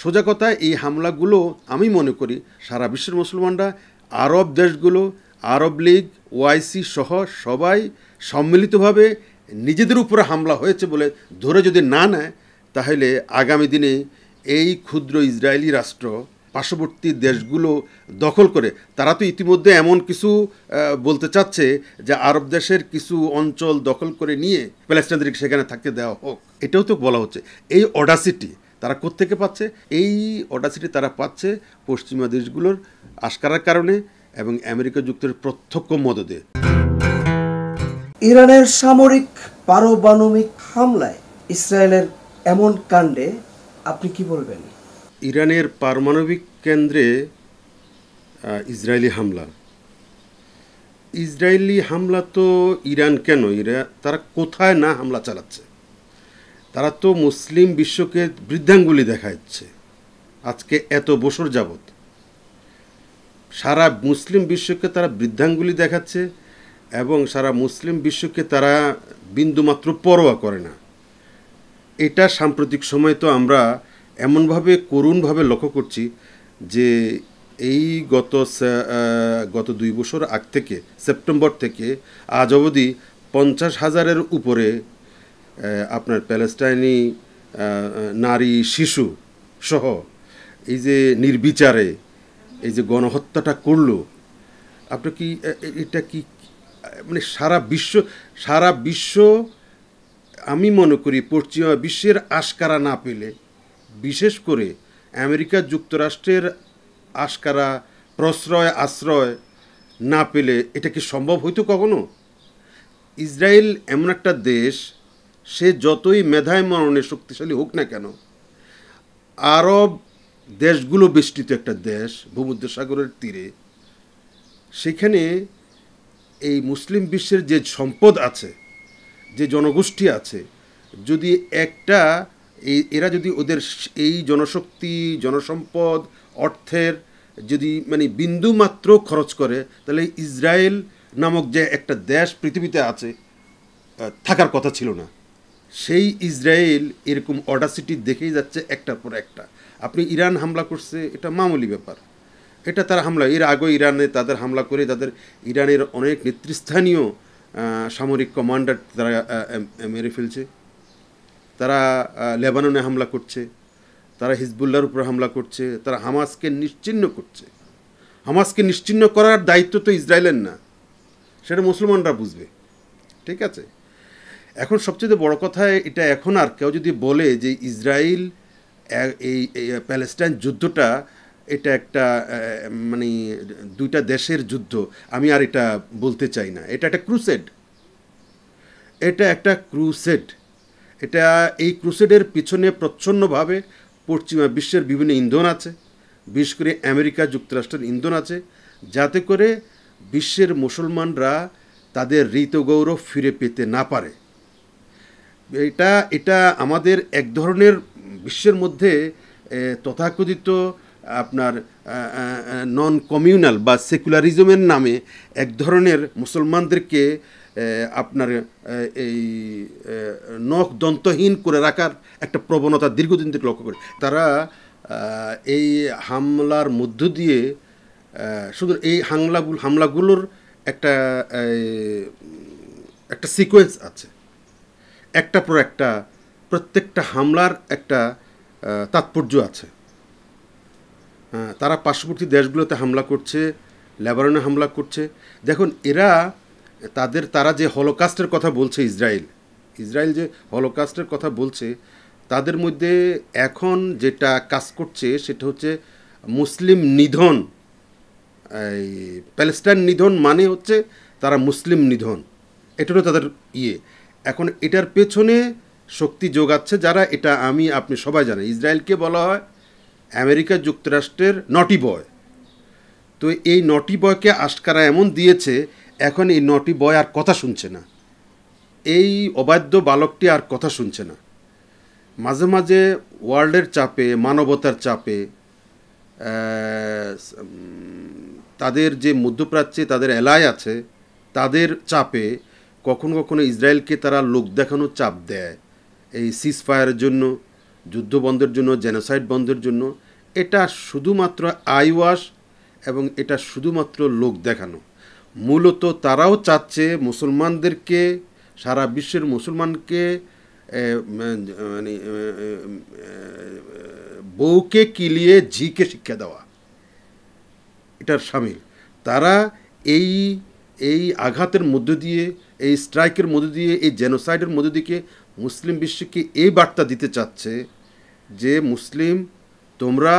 সোজা কথা, এই হামলাগুলো আমি মনে করি সারা বিশ্বের মুসলমানরা, আরব দেশগুলো, আরব লীগ, ওআইসি সহ সবাই সম্মিলিতভাবে নিজেদের উপরে হামলা হয়েছে বলে ধরে যদি না নেয়, তাহলে আগামী দিনে এই ক্ষুদ্র ইসরায়েলি রাষ্ট্র পার্শ্ববর্তী দেশগুলো দখল করে, তারা তো ইতিমধ্যে এমন কিছু বলতে চাচ্ছে যে আরব দেশের কিছু অঞ্চল দখল করে নিয়ে প্যালেস্টাইনদেরকে সেখানে থাকতে দেওয়া হোক। এটাও তো বলা হচ্ছে। এই অডাসিটি তারা কোত্থেকে পাচ্ছে? এই অডাসিটি তারা পাচ্ছে পশ্চিমা দেশগুলোর আশকারার কারণে এবং আমেরিকা যুক্তরাষ্ট্রের প্রত্যক্ষ মদদে। ইরানের সামরিক পারমাণবিক হামলায় ইসরায়েলের এমন কাণ্ডে আপনি কি বলবেন? ইরানের পারমাণবিক কেন্দ্রে ইসরায়েলি হামলা তো ইরান কেন, তারা কোথায় না হামলা চালাচ্ছে? তারা তো মুসলিম বিশ্বকে বৃদ্ধাঙ্গুলি দেখাচ্ছে আজকে এত বছর যাবৎ। সারা মুসলিম বিশ্বকে তারা বৃদ্ধাঙ্গুলি দেখাচ্ছে এবং সারা মুসলিম বিশ্বকে তারা বিন্দুমাত্র পরোয়া করে না। এটা সাম্প্রতিক সময় তো আমরা এমনভাবে করুণভাবে লক্ষ্য করছি যে এই গত 2 বছর আগ থেকে, সেপ্টেম্বর থেকে আজ অবধি 50,000-এর উপরে আপনার প্যালেস্টাইনি নারী, শিশু সহ এই যে নির্বিচারে এই যে গণহত্যাটা করলো, আপনার কি এটা কি মানে সারা বিশ্ব আমি মনে করি পশ্চিমা বিশ্বের আশকারা না পেলে, বিশেষ করে আমেরিকা যুক্তরাষ্ট্রের আশকারা আশ্রয় না পেলে এটা কি সম্ভব হইতো কখনো? ইসরায়েল এমন একটা দেশ, সে যতই মেধায় মননে শক্তিশালী হোক না কেন, আরব দেশগুলো বেষ্টিত একটা দেশ ভূমধ্যসাগরের তীরে, সেখানে এই মুসলিম বিশ্বের যে সম্পদ আছে, যে জনগোষ্ঠী আছে, যদি এরা যদি ওদের এই জনশক্তি, জনসম্পদ, অর্থের যদি মানে বিন্দু মাত্র খরচ করে, তাহলে ইসরায়েল নামক যে একটা দেশ পৃথিবীতে আছে থাকার কথা ছিল না। সেই ইসরায়েল এরকম অডাসিটি দেখেই যাচ্ছে একটার পর একটা। আপনি ইরান হামলা করছে, এটা মামুলি ব্যাপার, এটা তারা হামলা, এর আগে ইরানে তাদের হামলা করে তাদের ইরানের অনেক নেতৃস্থানীয় সামরিক কমান্ডার তারা মেরে ফেলছে। তারা লেবাননে হামলা করছে, তারা হিজবুল্লাহর উপর হামলা করছে, তারা হামাসকে নিশ্চিহ্ন করছে। হামাসকে নিশ্চিহ্ন করার দায়িত্ব তো ইসরায়েলের না, সেটা মুসলমানরা বুঝবে, ঠিক আছে? এখন সবচেয়ে বড় কথা এটা, এখন আর কেউ যদি বলে যে ইসরায়েল এই প্যালেস্টাইন যুদ্ধটা এটা একটা মানে 2টা দেশের যুদ্ধ, আমি আর এটা বলতে চাই না। এটা একটা ক্রুসেড, এটা এই ক্রুসেডের পিছনে প্রচ্ছন্নভাবে পশ্চিমা বিশ্বের বিভিন্ন ইন্ধন আছে, বিশেষ করে আমেরিকা যুক্তরাষ্ট্রের ইন্ধন আছে, যাতে করে বিশ্বের মুসলমানরা তাদের ঋত গৌরব ফিরে পেতে না পারে। এটা আমাদের এক ধরনের বিশ্বের মধ্যে তথাকথিত আপনার নন কমিউনাল বা সেকুলারিজমের নামে এক ধরনের মুসলমানদেরকে আপনার এই নখ দন্তহীন করে রাখার একটা প্রবণতা দীর্ঘদিন থেকে লক্ষ্য করে। তারা এই হামলার মধ্য দিয়ে শুধু এই হামলাগুলোর একটা সিকোয়েন্স আছে, একটার পর একটা, প্রত্যেকটা হামলার একটা তাৎপর্য আছে। তারা পার্শ্ববর্তী দেশগুলোতে হামলা করছে, লেবাননে হামলা করছে। দেখুন তারা যে হলোকাস্টের কথা বলছে, ইসরায়েল যে হলোকাস্টের কথা বলছে, তাদের মধ্যে এখন যেটা কাজ করছে সেটা হচ্ছে মুসলিম নিধন। এই প্যালেস্টাইন নিধন মানে হচ্ছে তারা মুসলিম নিধন, এটারও তাদের এখন এটার পেছনে শক্তি যোগাচ্ছে যারা, এটা আপনি সবাই জানেন। ইসরায়েলকে বলা হয় আমেরিকা যুক্তরাষ্ট্রের নটি বয়। তো এই নটি বয়কে আশকারা এমন দিয়েছে, এখন এই নটি বয় আর কথা শুনছে না, এই অবাধ্য বালকটি আর কথা শুনছে না। মাঝে মাঝে ওয়ার্ল্ডের চাপে, মানবতার চাপে, তাদের যে মধ্যপ্রাচ্যে তাদের এলায় আছে তাদের চাপে কখনো কখনো ইসরায়েলকে তারা লোক দেখানো চাপ দেয় এই সিজ ফায়ারের জন্য, যুদ্ধ বন্ধের জন্য, জেনোসাইড বন্ধের জন্য। এটা শুধুমাত্র আইওয়াশ এবং এটা শুধুমাত্র লোক দেখানো। মূলত তারাও চাচ্ছে মুসলমানদেরকে, সারা বিশ্বের মুসলমানকে মানে বউকে কিলিয়ে ঝিকে শিক্ষা দেওয়া এটার সামিল। তারা এই এই আঘাতের মধ্য দিয়ে, এই স্ট্রাইকের মধ্য দিয়ে, এই জেনোসাইডের মধ্য দিয়ে মুসলিম বিশ্বকে এই বার্তা দিতে চাচ্ছে যে মুসলিম তোমরা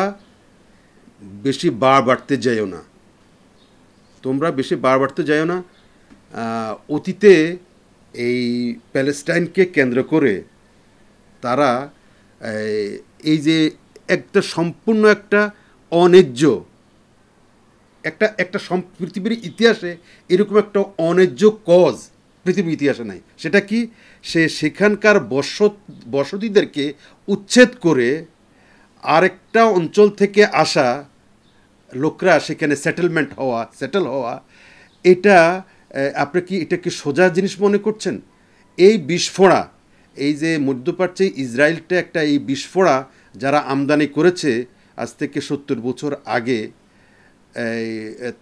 বেশি বাড়তে যাইও না, তোমরা বেশি বাড়তে যাইও না। অতীতে এই প্যালেস্টাইনকে কেন্দ্র করে তারা এই যে একটা সম্পূর্ণ একটা অন্যায্য একটা পৃথিবীর ইতিহাসে এরকম একটা অন্যায্য কজ পৃথিবীর ইতিহাসে নাই। সেটা কি? সেখানকার বসতিদেরকে উচ্ছেদ করে আরেকটা অঞ্চল থেকে আসা লোকরা সেখানে সেটেল হওয়া। এটা আপনি কি এটা কি সোজা জিনিস মনে করছেন? এই বিস্ফোড়া, এই যে মধ্যপ্রাচ্যে ইসরায়েলটা একটা এই বিস্ফোড়া যারা আমদানি করেছে আজ থেকে 70 বছর আগে,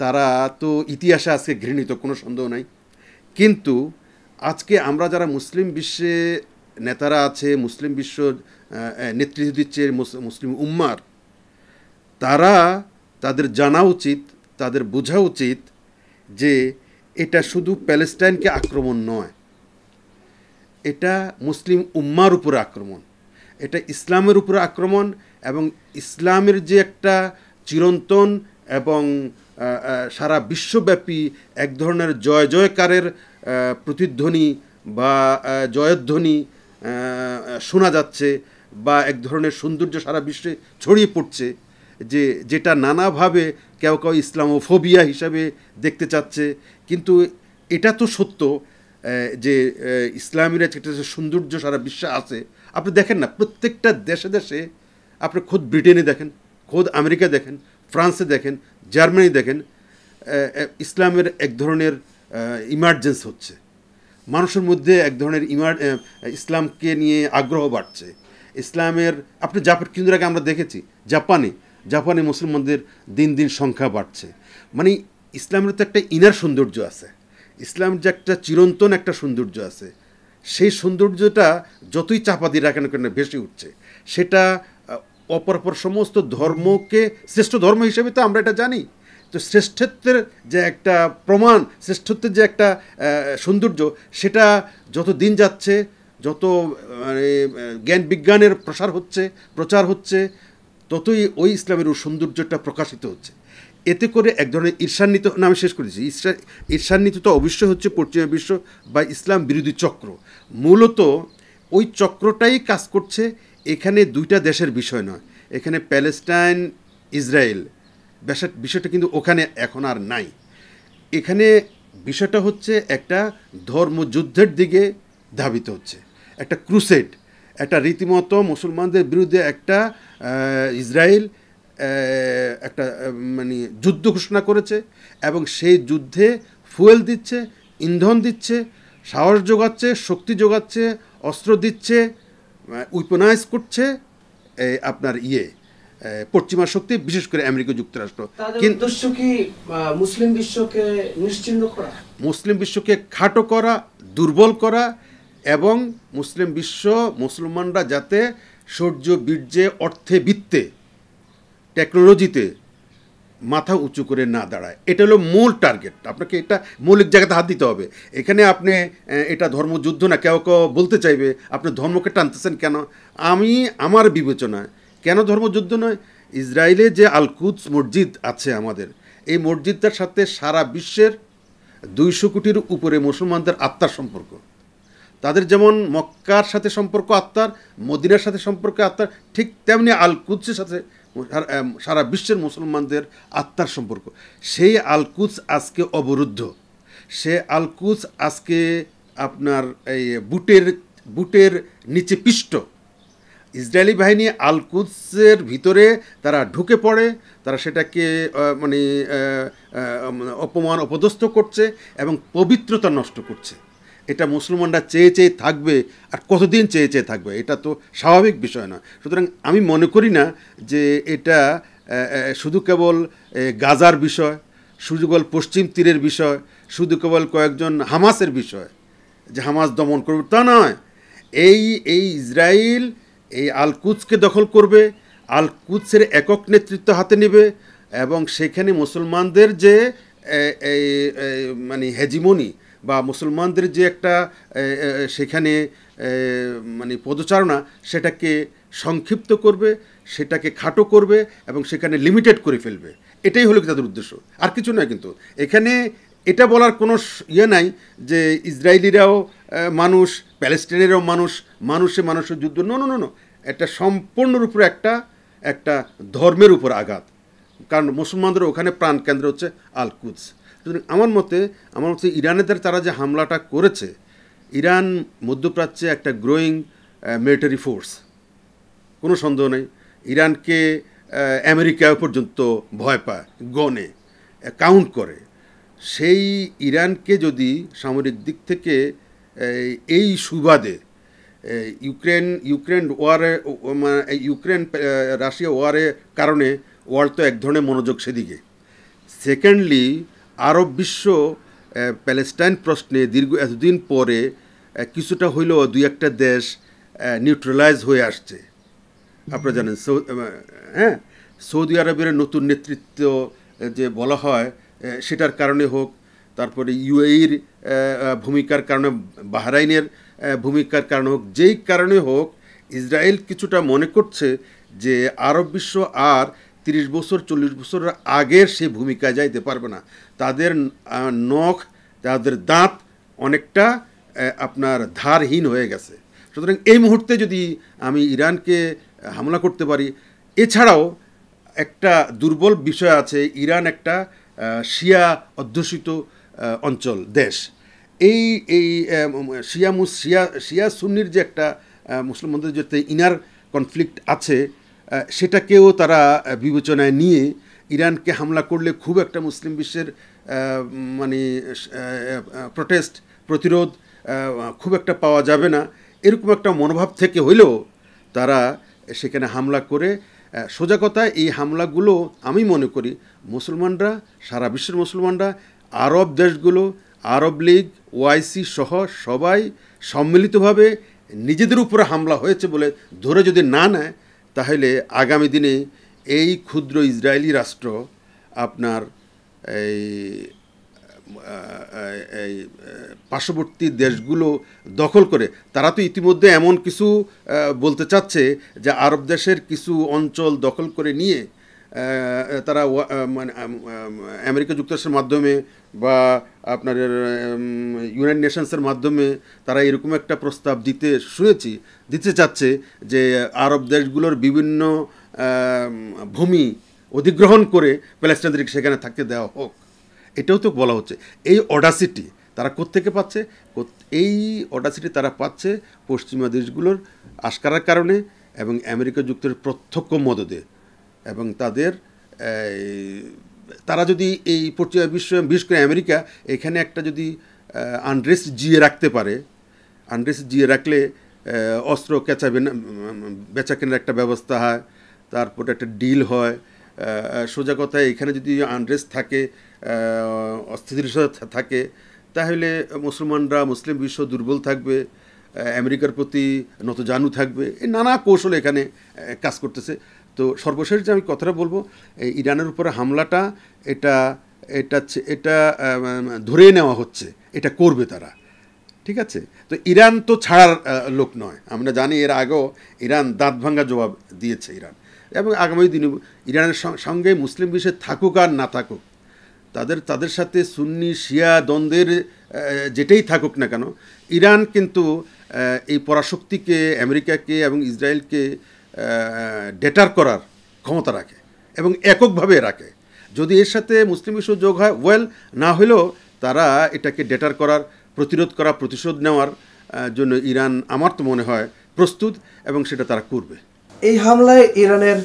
তারা তো ইতিহাসে আজকে ঘৃণিত, কোনো সন্দেহ নাই। কিন্তু আজকে আমরা যারা মুসলিম বিশ্বে নেতারা আছে, মুসলিম বিশ্ব নেতৃত্ব দিচ্ছে মুসলিম উম্মার, তাদের জানা উচিত, তাদের বোঝা উচিত যে এটা শুধু প্যালেস্টাইনকে আক্রমণ নয়, এটা মুসলিম উম্মার উপরে আক্রমণ, এটা ইসলামের উপরে আক্রমণ। এবং ইসলামের যে একটা চিরন্তন এবং সারা বিশ্বব্যাপী এক ধরনের জয় জয়কারের প্রতিধ্বনি বা জয়ধ্বনি শোনা যাচ্ছে, বা এক ধরনের সৌন্দর্য সারা বিশ্বে ছড়িয়ে পড়ছে, যেটা নানাভাবে কেউ কেউ ইসলামোফোবিয়া হিসাবে দেখতে চাচ্ছে। কিন্তু এটা তো সত্য যে ইসলামের একটা সৌন্দর্য সারা বিশ্বে আছে। আপনি দেখেন না, প্রত্যেকটা দেশে দেশে, আপনি খোদ ব্রিটেনে দেখেন, খোদ আমেরিকা দেখেন, ফ্রান্সে দেখেন, জার্মানি দেখেন, ইসলামের এক ধরনের ইমার্জেন্স হচ্ছে, মানুষের মধ্যে এক ধরনের ইসলামকে নিয়ে আগ্রহ বাড়ছে। ইসলামের আপনি কিছুদিন আগে আমরা দেখেছি জাপানে মুসলমানদের দিন দিন সংখ্যা বাড়ছে। মানে ইসলামের তো একটা ইনার সৌন্দর্য আছে, ইসলামের যে একটা চিরন্তন একটা সৌন্দর্য আছে, সেই সৌন্দর্যটা যতই চাপা দিয়ে রাখেন কেন ভেসে উঠছে। সেটা অপর সমস্ত ধর্মকে শ্রেষ্ঠ ধর্ম হিসেবে তো আমরা এটা জানি। তো শ্রেষ্ঠত্বের যে একটা প্রমাণ, শ্রেষ্ঠত্বের যে একটা সৌন্দর্য, সেটা যত দিন যাচ্ছে, যত মানে জ্ঞান বিজ্ঞানের প্রচার হচ্ছে, ততই ওই ইসলামের সৌন্দর্যটা প্রকাশিত হচ্ছে। এতে করে এক ধরনের ঈর্ষান্বিত, না আমি শেষ করেছি, ঈর্ষান্বিত তো অবশ্যই হচ্ছে পশ্চিমা বিশ্ব বা ইসলাম বিরোধী চক্র। মূলত ওই চক্রটাই কাজ করছে। এখানে দুইটা দেশের বিষয় নয়, এখানে প্যালেস্টাইন ইসরায়েল বিষয়টা কিন্তু ওখানে এখন আর নাই। এখানে বিষয়টা হচ্ছে একটা ধর্মযুদ্ধের দিকে ধাবিত হচ্ছে, একটা ক্রুসেড, একটা রীতিমতো মুসলমানদের বিরুদ্ধে একটা ইসরায়েল একটা মানে যুদ্ধ ঘোষণা করেছে, এবং সেই যুদ্ধে ফুয়েল দিচ্ছে, ইন্ধন দিচ্ছে, সাহস যোগাচ্ছে, শক্তি যোগাচ্ছে, অস্ত্র দিচ্ছে, উইপনাইজ করছে আপনার পশ্চিমা শক্তি, বিশেষ করে আমেরিকা যুক্তরাষ্ট্র। কিন্তু কি মুসলিম বিশ্বকে নিশ্চিহ্ন করা, মুসলিম বিশ্বকে খাটো করা, দুর্বল করা, এবং মুসলমানরা যাতে শৌর্য বীর্যে, অর্থে, বিত্তে, টেকনোলজিতে মাথা উঁচু করে না দাঁড়ায়। এটা হলো মূল টার্গেট। আপনাকে এটা মৌলিক জায়গাতে হাত দিতে হবে। এখানে আপনি এটা ধর্মযুদ্ধ না, কেউ বলতে চাইবে আপনি ধর্মকে টানতেছেন কেন। আমার বিবেচনায় কেন ধর্মযুদ্ধ নয়, ইসরায়েলে যে আল-কুদস মসজিদ আছে আমাদের, এই মসজিদটার সাথে সারা বিশ্বের 200 কোটির উপরে মুসলমানদের আত্মার সম্পর্ক। তাদের যেমন মক্কার সাথে সম্পর্ক আত্মার, মদিনার সাথে সম্পর্ক আত্মার, ঠিক তেমনি আল-কুদসের সাথে সারা বিশ্বের মুসলমানদের আত্মার সম্পর্ক। সেই আল-কুদস আজকে অবরুদ্ধ। সে আল-কুদস আজকে আপনার এই বুটের নিচে পিষ্ট। ইসরায়েলি বাহিনী আল-কুদসের ভিতরে তারা ঢুকে পড়ে, তারা সেটাকে অপমান অপদস্থ করছে এবং পবিত্রতা নষ্ট করছে। এটা মুসলমানরা চেয়ে চেয়ে থাকবে, আর কতদিন চেয়ে চেয়ে থাকবে, এটা তো স্বাভাবিক বিষয় না। সুতরাং আমি মনে করি না যে এটা শুধু কেবল গাজার বিষয়, শুধু কেবল পশ্চিম তীরের বিষয়, শুধু কেবল কয়েকজন হামাসের বিষয় যে হামাস দমন করবে, তা নয়। এই ইসরায়েল এই আল কুদসকে দখল করবে, আল কুদসের একক নেতৃত্ব হাতে নেবে, এবং সেখানে মুসলমানদের যে মানে হেজিমনি বা মুসলমানদের যে একটা সেখানে মানে পদচারণা, সেটাকে সংক্ষিপ্ত করবে, সেটাকে খাটো করবে এবং সেখানে লিমিটেড করে ফেলবে। এটাই হলো তাদের উদ্দেশ্য, আর কিছু নয়। কিন্তু এখানে এটা বলার কোনো ইয়ে নাই যে ইসরায়েলিরাও মানুষ, প্যালেস্টাইনেরও মানুষ, মানুষের যুদ্ধ। নো, এটা সম্পূর্ণরূপে একটা ধর্মের উপর আঘাত, কারণ মুসলমানদের ওখানে প্রাণকেন্দ্র হচ্ছে আল কুদস। আমার মতে ইরানের তারা যে হামলাটা করেছে, ইরান মধ্যপ্রাচ্যে একটা গ্রোয়িং মিলিটারি ফোর্স, কোনো সন্দেহ নেই। ইরানকে আমেরিকা পর্যন্ত ভয় পায়, গনে কাউন্ট করে। সেই ইরানকে যদি সামরিক দিক থেকে এই সুবাদে ইউক্রেন রাশিয়া ওয়ারের কারণে ওয়ার্ল্ড তো এক ধরনের মনোযোগ সেদিকে। সেকেন্ডলি, আরব বিশ্ব প্যালেস্টাইন প্রশ্নে দীর্ঘ এতদিন পরে কিছুটা হইলেও দুই একটা দেশ নিউট্রালাইজ হয়ে আসছে। আপনারা জানেন, হ্যাঁ, সৌদি আরবের নতুন নেতৃত্ব যে বলা হয়, সেটার কারণে হোক, তারপরে ইউএইর ভূমিকার কারণে, বাহরাইনের ভূমিকার কারণে হোক, যেই কারণে হোক, ইসরায়েল কিছুটা মনে করছে যে আরব বিশ্ব আর 30 বছর 40 বছর আগের সেই ভূমিকায় যাইতে পারবে না। তাদের নখ, তাদের দাঁত অনেকটা আপনার ধারহীন হয়ে গেছে। সুতরাং এই মুহূর্তে যদি আমি ইরানকে হামলা করতে পারি, এছাড়াও একটা দুর্বল বিষয় আছে, ইরান একটা শিয়া অধ্যুষিত অঞ্চল, দেশ। এই শিয়া সুন্নির যে একটা মুসলমানদের যে ইনার কনফ্লিক্ট আছে, সেটাকেও তারা বিবেচনায় নিয়ে ইরানকে হামলা করলে খুব একটা মুসলিম বিশ্বের মানে প্রতিরোধ খুব একটা পাওয়া যাবে না, এরকম একটা মনোভাব থেকে হইলেও তারা সেখানে হামলা করে। সোজা কথা, এই হামলাগুলো আমি মনে করি মুসলমানরা, সারা বিশ্বের মুসলমানরা, আরব দেশগুলো, আরব লীগ, ওআইসি সহ সবাই সম্মিলিতভাবে নিজেদের উপরে হামলা হয়েছে বলে ধরে যদি না নেয়, তাহলে আগামী দিনে এই ক্ষুদ্র ইসরায়েলি রাষ্ট্র আপনার এই পার্শ্ববর্তী দেশগুলো দখল করে, তারা তো ইতিমধ্যে এমন কিছু বলতে চাচ্ছে যে আরব দেশের কিছু অঞ্চল দখল করে নিয়ে তারা মানে আমেরিকা যুক্তরাষ্ট্রের মাধ্যমে বা আপনার ইউনাইটেড নেশনসের মাধ্যমে তারা এরকম একটা প্রস্তাব দিতে চাচ্ছে যে আরব দেশগুলোর বিভিন্ন ভূমি অধিগ্রহণ করে প্যালেস্টাইনদেরকে সেখানে থাকতে দেওয়া হোক। এটাও তো বলা হচ্ছে। এই অডাসিটি তারা কোত্থেকে পাচ্ছে? এই অডাসিটি তারা পাচ্ছে পশ্চিমা দেশগুলোর আশকারার কারণে এবং আমেরিকা যুক্তরাষ্ট্রের প্রত্যক্ষ মদদে। এবং তারা যদি এই পশ্চিমা বিশ্ব, বিশেষ করে আমেরিকা, এখানে একটা যদি আনরেস্ট জিয়ে রাখতে পারে, আনরেস্ট জিয়ে রাখলে অস্ত্র বেচা কেনার একটা ব্যবস্থা হয়, তারপর একটা ডিল হয়। সোজা কথায় এখানে যদি আনরেস্ট থাকে, অস্থিতিশীলতা থাকে, তাহলে মুসলমানরা, মুসলিম বিশ্ব দুর্বল থাকবে, আমেরিকার প্রতি নতজানু থাকবে। এই নানা কৌশল এখানে কাজ করতেছে। তো সর্বশেষ যে আমি কথাটা বলবো, ইরানের উপরে হামলাটা এটা ধরে নেওয়া হচ্ছে, এটা করবে তারা, ঠিক আছে? তো ইরান তো ছাড়ার লোক নয়, আমরা জানি। এর আগেও ইরান দাঁত ভাঙ্গা জবাব দিয়েছে ইরান, এবং আগামী দিনে ইরানের সঙ্গে মুসলিম বিশ্বে থাকুক আর না থাকুক, তাদের সাথে সুন্নি শিয়া দ্বন্দ্বের যেটাই থাকুক না কেন, ইরান কিন্তু এই পরাশক্তিকে, আমেরিকাকে এবং ইসরায়েলকে ডেটার করার ক্ষমতা রাখে এবং এককভাবে রাখে। যদি এর সাথে মুসলিম বিশ্ব যোগ হয়, ওয়েল, না হলেও তারা এটাকে ডেটার করার, প্রতিরোধ করা, প্রতিশোধ নেওয়ার জন্য ইরান, আমার তো মনে হয়, প্রস্তুত, এবং সেটা তারা করবে। এই হামলায় ইরানের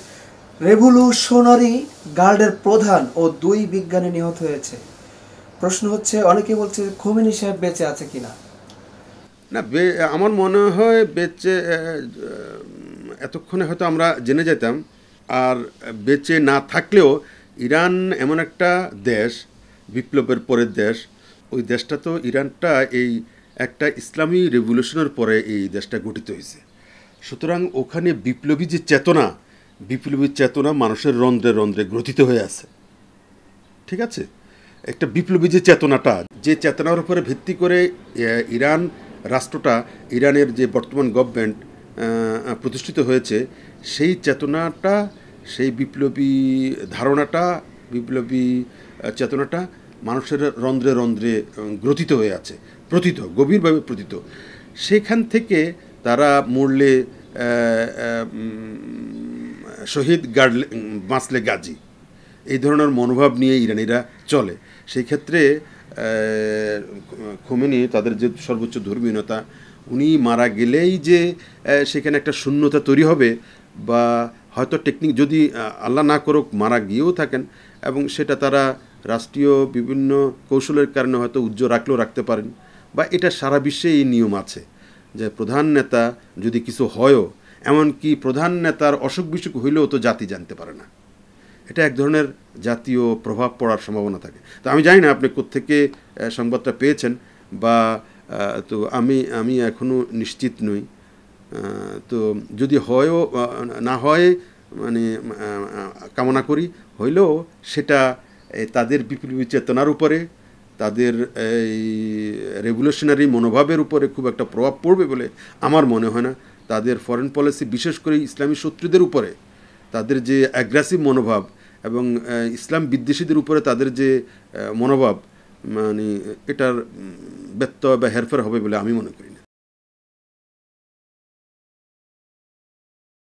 রেভলিউশনারি গার্ডের প্রধান ও 2 বিজ্ঞানী নিহত হয়েছে। প্রশ্ন হচ্ছে, অনেকে বলছে খোমেনি সাহেব বেঁচে আছে কিনা। না, আমার মনে হয় বেঁচে এতক্ষণে হয়তো আমরা জেনে যেতাম। আর বেঁচে না থাকলেও ইরান এমন একটা দেশ, বিপ্লবের পরের দেশ। ওই দেশটা তো, ইরানটা এই একটা ইসলামী রেভলিউশনের পরে এই দেশটা গঠিত হয়েছে। সুতরাং ওখানে বিপ্লবী চেতনা মানুষের রন্ধ্রে রন্ধ্রে গ্রথিত হয়ে আছে। ঠিক আছে, একটা বিপ্লবী যে চেতনাটা, যে চেতনার উপরে ভিত্তি করে ইরান রাষ্ট্রটা, ইরানের যে বর্তমান গভর্নমেন্ট প্রতিষ্ঠিত হয়েছে, সেই চেতনাটা, সেই বিপ্লবী ধারণাটা, বিপ্লবী চেতনাটা মানুষের রন্ধ্রে রন্ধ্রে গ্রথিত হয়ে আছে, গভীরভাবে প্রথিত। সেখান থেকে তারা মরলে শহীদ বাঁচলে গাজী, এই ধরনের মনোভাব নিয়ে ইরানিরা চলে। সেই ক্ষেত্রে খোমেনি, তাদের যে সর্বোচ্চ ধর্মীয় নেতা, উনি মারা গেলেই যে সেখানে একটা শূন্যতা তৈরি হবে, বা হয়তো টেকনিক যদি আল্লাহ না করুক মারা গিয়েও থাকেন, এবং সেটা তারা রাষ্ট্রীয় বিভিন্ন কৌশলের কারণে হয়তো রাখতে পারেন, বা এটা সারা বিশ্বে এই নিয়ম আছে যে প্রধান নেতা যদি কিছু হয়ও, এমনকি প্রধান নেতার অসুখ বিসুখ হইলেও তো জাতি জানতে পারে না। এটা এক ধরনের জাতীয় প্রভাব পড়ার সম্ভাবনা থাকে। তো আমি জানি না আপনি কোত্থেকে সংবাদটা পেয়েছেন, বা তো আমি এখনও নিশ্চিত নই। তো যদি হয়ও না হয়, মানে কামনা করি, হইলেও সেটা তাদের বিপ্লবী চেতনার উপরে, তাদের এই রেভলিউশনারি মনোভাবের উপরে খুব একটা প্রভাব পড়বে বলে আমার মনে হয় না। তাদের ফরেন পলিসি, বিশেষ করে ইসলামী শত্রুদের উপরে তাদের যে অ্যাগ্রেসিভ মনোভাব, এবং ইসলাম বিদ্বেষীদের উপরে তাদের যে মনোভাব, মানে এটার ব্যত্যয় বা হেরফের হবে বলে আমি মনে করি।